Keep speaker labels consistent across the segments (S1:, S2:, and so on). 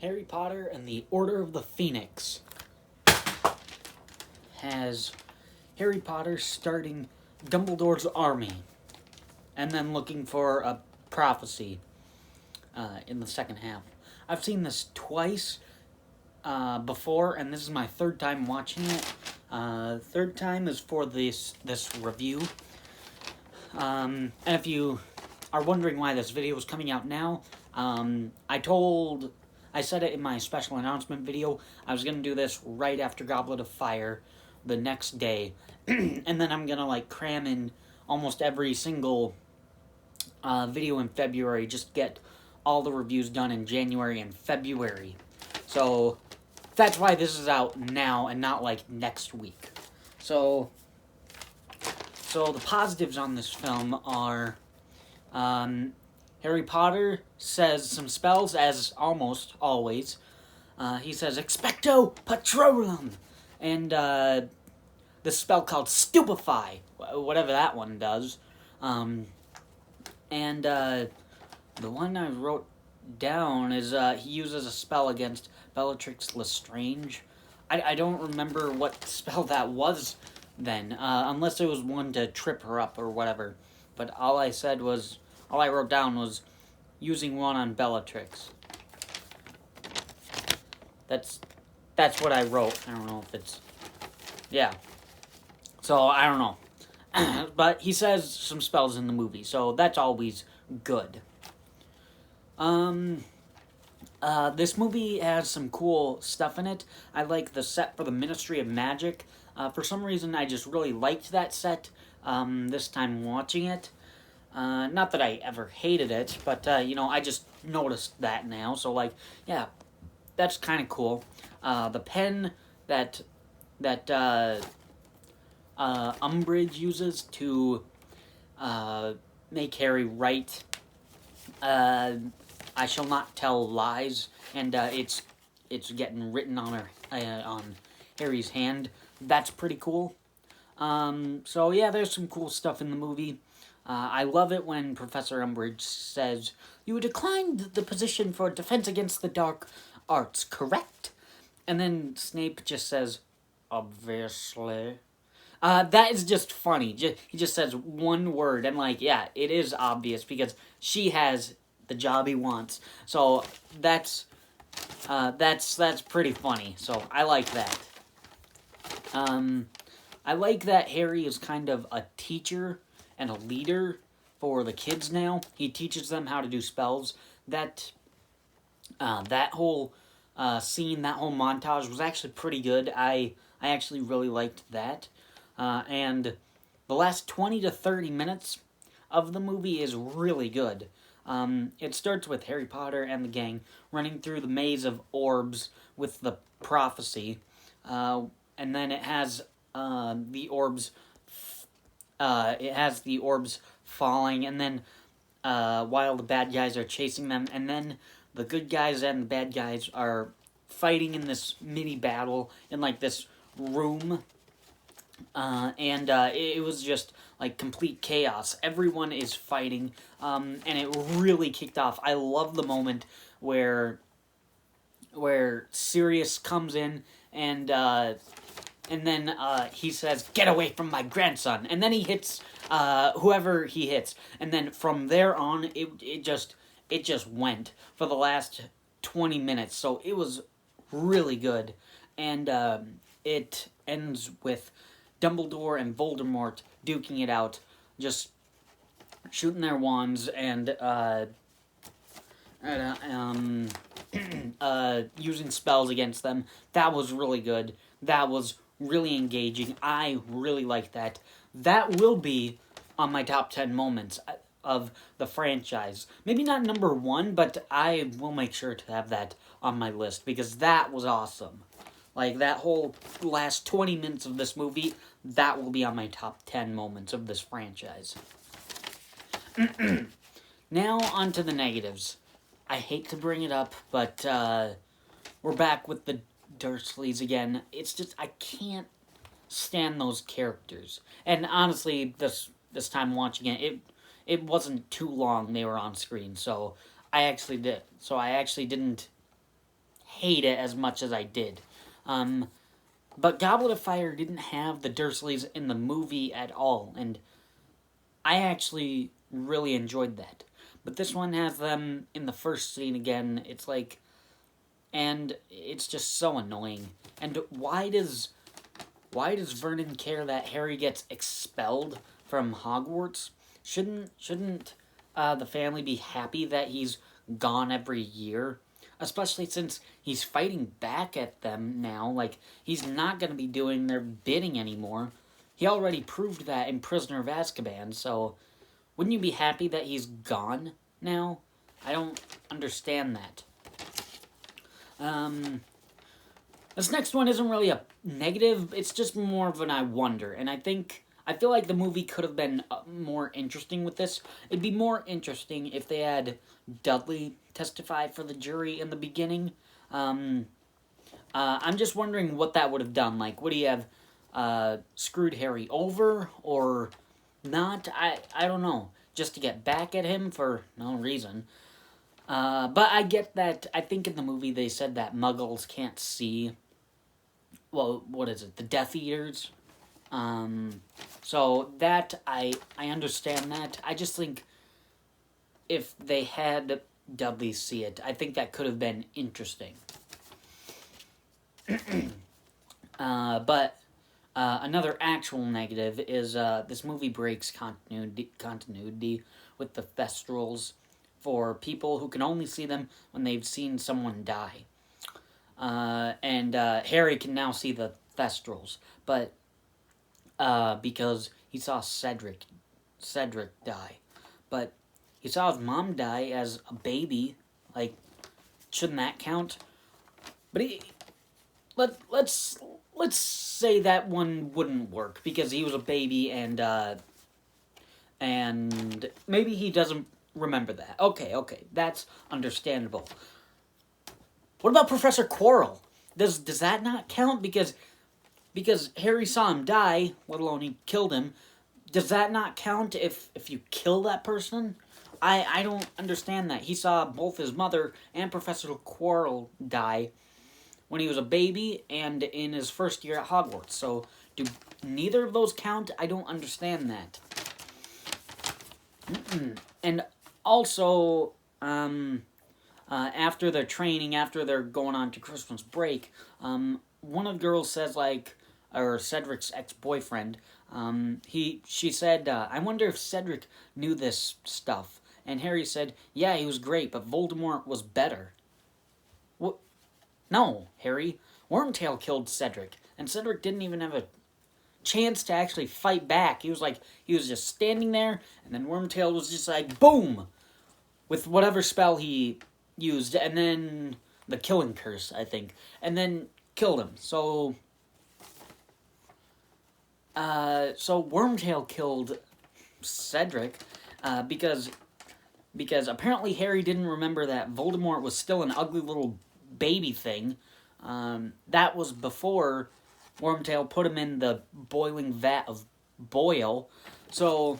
S1: Harry Potter and the Order of the Phoenix has Harry Potter starting Dumbledore's army and then looking for a prophecy in the second half. I've seen this twice before, and this is my third time watching it. Third time is for this review. And if you are wondering why this video is coming out now, I said it in my special announcement video. I was going to do this right after Goblet of Fire the next day. And then I'm going to cram in almost every single video in February. Just get all the reviews done in January and February. So that's why this is out now and not next week. So the positives on this film are Harry Potter says some spells, as almost always. He says, Expecto Patronum! And the spell called Stupefy, whatever that one does. And the one I wrote down is he uses a spell against Bellatrix Lestrange. I don't remember what spell that was then, unless it was one to trip her up or whatever. But all I wrote down was using one on Bellatrix. That's what I wrote. I don't know if it's... Yeah. So, I don't know. But he says some spells in the movie, so that's always good. This movie has some cool stuff in it. I like the set for the Ministry of Magic. For some reason, I just really liked that set this time watching it. Not that I ever hated it, but, I just noticed that now. So, yeah, that's kind of cool. The pen that Umbridge uses to make Harry write I shall not tell lies, and it's getting written on Harry's hand. That's pretty cool. So yeah, there's some cool stuff in the movie. I love it when Professor Umbridge says, "You declined the position for Defense Against the Dark Arts, correct?" And then Snape just says, "Obviously." That is just funny. He just says one word, and yeah, it is obvious because she has the job he wants. So that's pretty funny. So I like that. I like that Harry is kind of a teacher and a leader for the kids now. He teaches them how to do spells. That whole scene, that whole montage was actually pretty good. I actually really liked that. And the last 20 to 30 minutes of the movie is really good. It starts with Harry Potter and the gang running through the maze of orbs with the prophecy, and then it has the orbs. It has the orbs falling, and then while the bad guys are chasing them, and then the good guys and the bad guys are fighting in this mini battle in this room. And it was just complete chaos. Everyone is fighting, and it really kicked off. I love the moment where Sirius comes in and then he says, "Get away from my grandson," and then he hits whoever he hits, and then from there on it just went for the last 20 minutes. So it was really good, and it ends with Dumbledore and Voldemort duking it out, just shooting their wands and using spells against them. That was really good. That was really engaging. I really liked that. That will be on my top 10 moments of the franchise. Maybe not number 1, but I will make sure to have that on my list because that was awesome. That whole last 20 minutes of this movie, that will be on my top 10 moments of this franchise. Now, on to the negatives. I hate to bring it up, but we're back with the Dursleys again. It's just, I can't stand those characters. And honestly, this time watching it wasn't too long they were on screen, so I actually didn't hate it as much as I did. But Goblet of Fire didn't have the Dursleys in the movie at all, and I actually really enjoyed that. But this one has them in the first scene again. It's like, and it's just so annoying. And why does Vernon care that Harry gets expelled from Hogwarts? Shouldn't the family be happy that he's gone every year? Especially since he's fighting back at them now. Like, he's not going to be doing their bidding anymore. He already proved that in Prisoner of Azkaban, so wouldn't you be happy that he's gone now? I don't understand that. This next one isn't really a negative, it's just more of an I wonder, and I feel like the movie could have been more interesting with this. It'd be more interesting if they had Dudley testify for the jury in the beginning. I'm just wondering what that would have done. Like, would he have screwed Harry over or not? I don't know. Just to get back at him for no reason. But I get that. I think in the movie they said that Muggles can't see. Well, what is it? The Death Eaters. So that I understand that. I just think if they had Dudley see it, I think that could have been interesting. But another actual negative is this movie breaks continuity with the Thestrals for people who can only see them when they've seen someone die. And Harry can now see the Thestrals, but because he saw Cedric die. But he saw his mom die as a baby. Like, shouldn't that count? But let's say that one wouldn't work because he was a baby and maybe he doesn't remember that. Okay, that's understandable. What about Professor Quirrell? Does that not count? Because Harry saw him die, let alone he killed him. Does that not count if you kill that person? I don't understand that. He saw both his mother and Professor Quirrell die when he was a baby and in his first year at Hogwarts. So, do neither of those count? I don't understand that. And also, after their training, after they're going on to Christmas break, one of the girls says, like, or Cedric's ex-boyfriend, she said, I wonder if Cedric knew this stuff. And Harry said, yeah, he was great, but Voldemort was better. What? No, Harry. Wormtail killed Cedric, and Cedric didn't even have a chance to actually fight back. He was just standing there, and then Wormtail was just like, boom! With whatever spell he used, and then the killing curse, I think, and then killed him. So Wormtail killed Cedric, because apparently Harry didn't remember that Voldemort was still an ugly little baby thing. That was before Wormtail put him in the boiling vat of boil. So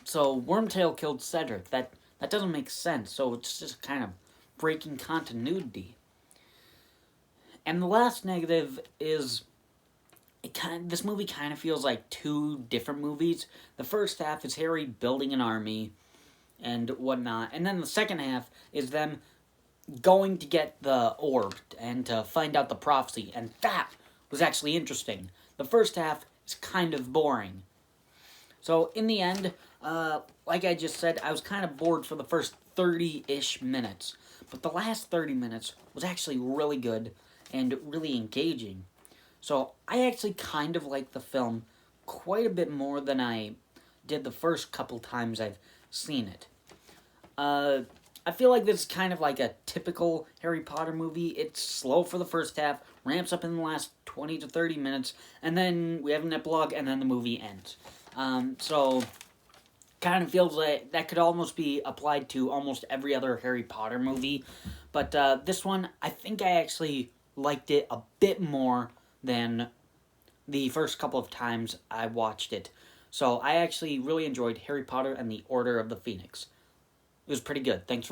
S1: Wormtail killed Cedric. That doesn't make sense. So it's just kind of breaking continuity. And the last negative is this movie kind of feels like two different movies. The first half is Harry building an army and whatnot, and then the second half is them going to get the orb and to find out the prophecy, and that was actually interesting. The first half is kind of boring. So in the end, like I just said, I was kind of bored for the first 30-ish minutes, but the last 30 minutes was actually really good and really engaging. So I actually kind of like the film quite a bit more than I did the first couple times I've seen it. I feel like this is kind of like a typical Harry Potter movie. It's slow for the first half, ramps up in the last 20 to 30 minutes, and then we have an epilogue, and then the movie ends. So kind of feels like that could almost be applied to almost every other Harry Potter movie. But this one, I think I actually liked it a bit more than the first couple of times I watched it. So I actually really enjoyed Harry Potter and the Order of the Phoenix. It was pretty good. Thanks for watching.